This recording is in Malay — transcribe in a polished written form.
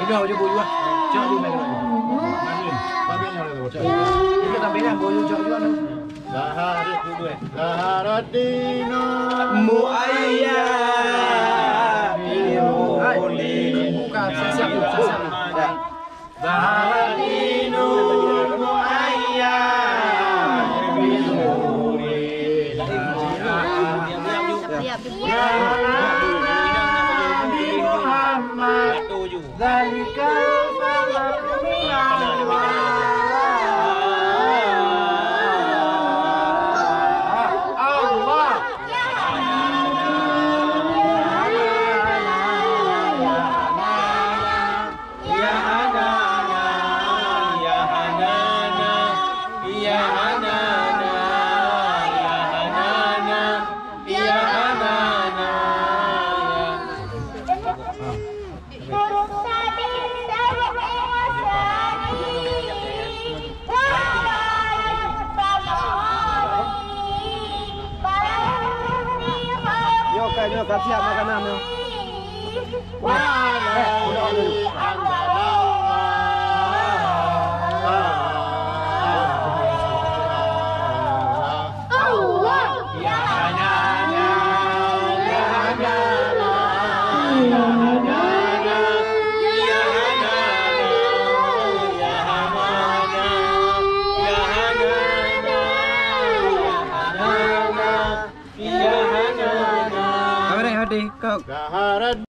Pegang je boyu ah. Cak dia main. Mana? Bagian mana tu? Cak. Kita tak pegang boyu cak juga tu. Zaharat dua. Zaharadino muayya. Buka siap. Ya. Zaharadino muayya. Kau siap makanan tu. Kau